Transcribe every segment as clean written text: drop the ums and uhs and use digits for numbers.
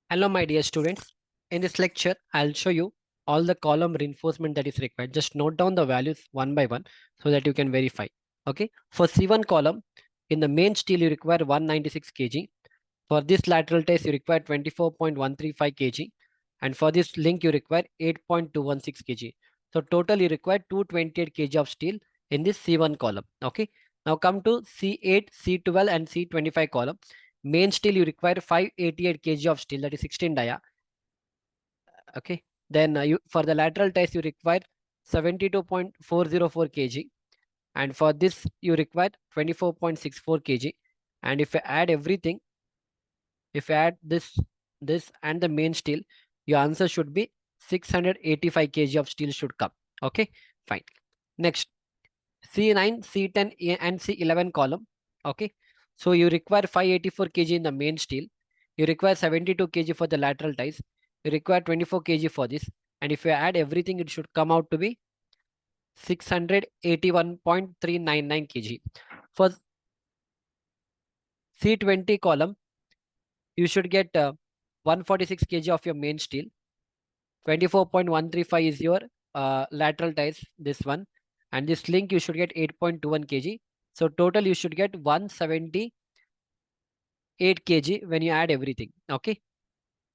Hello, my dear students. In this lecture, I'll show you all the column reinforcement that is required. Just note down the values one by one so that you can verify. Okay. For C1 column, in the main steel, you require 196 kg. For this lateral test, you require 24.135 kg. And for this link, you require 8.216 kg. So total, you require 228 kg of steel in this C1 column. Okay. Now come to C8, C12, and C25 column. Main steel, you require 588 kg of steel, that is 16 dia. Okay. Then you for the lateral ties, you require 72.404 kg. And for this, you require 24.64 kg. And if you add everything, if you add this and the main steel, your answer should be 685 kg of steel should come. Okay, fine. Next, C9, C10, and C11 column. Okay, so you require 584 kg in the main steel. You require 72 kg for the lateral ties. You require 24 kg for this. And if you add everything, it should come out to be 681.399 kg. For C20 column, you should get 146 kg of your main steel. 24.135 is your lateral ties, this one. And this link, you should get 8.21 kg. So total, you should get 178 kg when you add everything. Okay.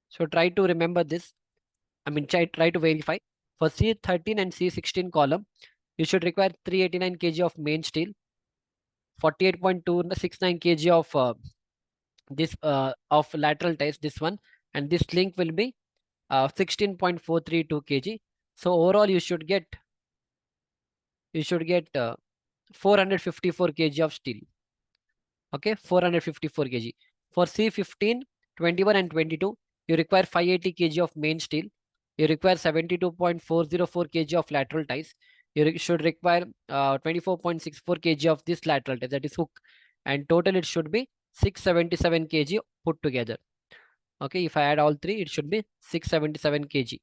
So try to remember this. I mean, try to verify. For C13 and C16 column, you should require 389 kg of main steel, 48.269 kg of lateral ties, this one. And this link will be 16.432 kg. So overall, you should get 454 kg of steel. Okay, 454 kg. For C15, 21, and 22, you require 580 kg of main steel. You require 72.404 kg of lateral ties. You should require 24.64 kg of this lateral ties, that is hook. And total, it should be 677 kg put together. Okay, if I add all three, it should be 677 kg.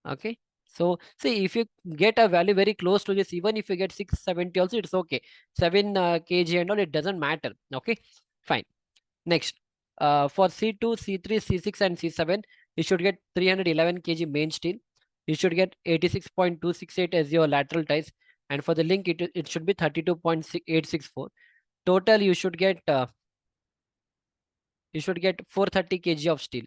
Okay, so see, if you get a value very close to this, even if you get 670 also, it's okay. 7 kg and all, it doesn't matter. Okay, fine. Next, for C2, C3, C6, and C7, you should get 311 kg main steel. You should get 86.268 as your lateral ties. And for the link, it should be 32.864. Total, you should get 430 kg of steel.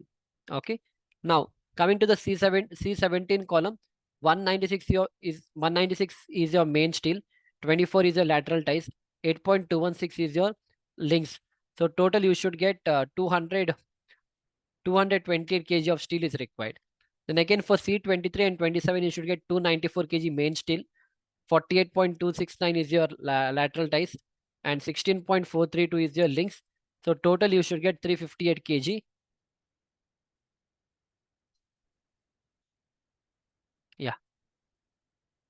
Okay, now coming to the C17 column, 196 is your main steel, 24 is your lateral ties, 8.216 is your links. So total, you should get 228 kg of steel is required. Then again, for C23 and 27, you should get 294 kg main steel, 48.269 is your lateral ties, and 16.432 is your links. So total, you should get 358 kg. Yeah.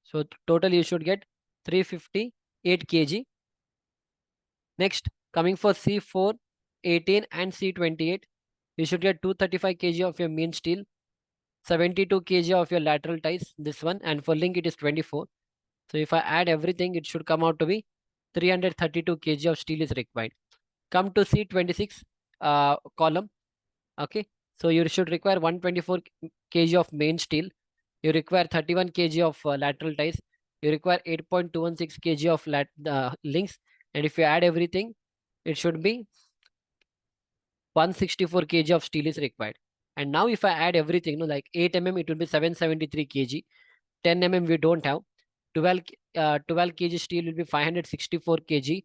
So total, you should get 358 kg. Next, coming for C4, 18, and C28, you should get 235 kg of your main steel, 72 kg of your lateral ties, this one, and for link, it is 24. So if I add everything, it should come out to be 332 kg of steel is required. Come to C26 column. Okay, so you should require 124 kg of main steel. You require 31 kg of lateral ties. You require 8.216 kg of links. And if you add everything, it should be 164 kg of steel is required. And now if I add everything, like 8 mm, it will be 773 kg. 10 mm we don't have. 12 kg steel will be 564 kg.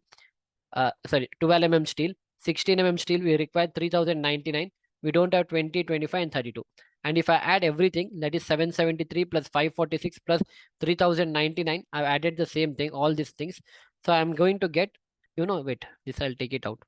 Sorry, 12 mm steel. 16 mm steel, we require 3099. We don't have 20, 25, and 32. And if I add everything, that is 773 plus 546 plus 3099, I've added the same thing, all these things. So I'm going to get, wait, this I'll take it out.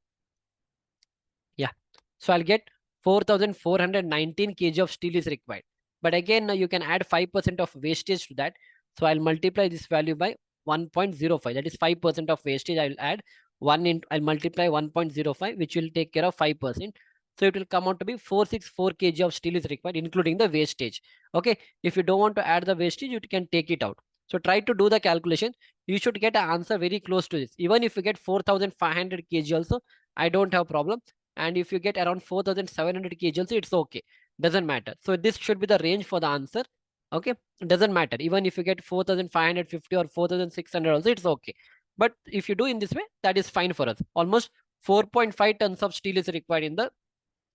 Yeah. So I'll get 4419 kg of steel is required. But again, you can add 5% of wastage to that. So I'll multiply this value by 1.05. That is 5% of wastage. I will add I'll multiply 1.05, which will take care of 5%. So it will come out to be 464 kg of steel is required, including the wastage. Okay. If you don't want to add the wastage, you can take it out. So try to do the calculation. You should get an answer very close to this. Even if you get 4500 kg also, I don't have problem. And if you get around 4700 kg also, it's okay. doesn't matter. So this should be the range for the answer. Okay, it doesn't matter. Even if you get 4,550 or 4,600 also, it's okay. But if you do in this way, that is fine for us. Almost 4.5 tons of steel is required in the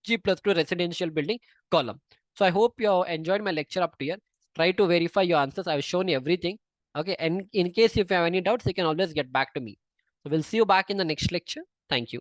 G+2 residential building column. So I hope you enjoyed my lecture up to here. Try to verify your answers. I've shown you everything. Okay, and in case if you have any doubts, you can always get back to me. So we'll see you back in the next lecture. Thank you.